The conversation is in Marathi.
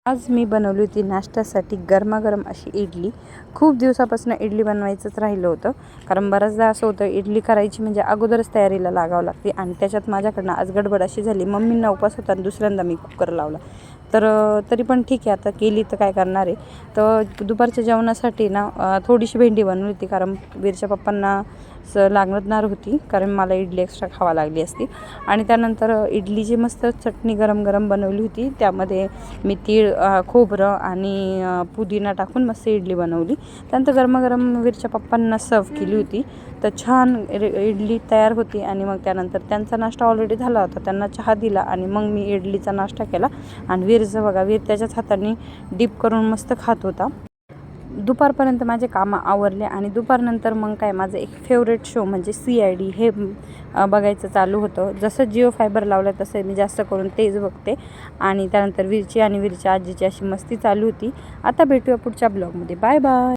आज मी बनवली होती नाश्त्यासाठी गरमागरम अशी इडली. खूप दिवसापासून इडली बनवायचंच राहिलं होतं, कारण बऱ्याचदा असं होतं इडली करायची म्हणजे अगोदरच तयारीला लागावं लागते. आणि त्याच्यात माझ्याकडनं आज गडबड अशी झाली, मम्मींना उपवास होता आणि दुसऱ्यांदा मी कुकर लावला. तर तरी पण ठीक आहे, आता केली तर काय करणार आहे. तर दुपारच्या जेवणासाठी ना थोडीशी भेंडी बनवली होती, कारण वीरच्या पप्पांना लागणार होती, कारण मला इडली एक्स्ट्रा खावा लागली असती. आणि त्यानंतर इडलीची मस्त चटणी गरम गरम बनवली होती. त्यामध्ये मी तीळ, खोबरं आणि पुदिना टाकून मस्त इडली बनवली. त्यानंतर गरमागरम वीरच्या पप्पांना सर्व केली होती. तर छान इडली तयार होती. आणि मग त्यानंतर त्यांचा नाश्ता ऑलरेडी झाला होता, त्यांना चहा दिला आणि मग मी इडलीचा नाश्ता केला. आणि वीरचं बघा, वीर त्याच्याच हाताने डीप करून मस्त खात होता. दुपारपर्यंत माझे कामं आवरले आणि दुपारनंतर मग काय, माझं एक फेवरेट शो म्हणजे CID हे बघायचं चालू होतं. जसं जिओ फायबर लावलं तसं मी जास्त करून तेच बघते. आणि त्यानंतर वीरची आणि वीरच्या आजीची अशी मस्ती चालू होती. आता भेटूया पुढच्या ब्लॉगमध्ये. Bye bye.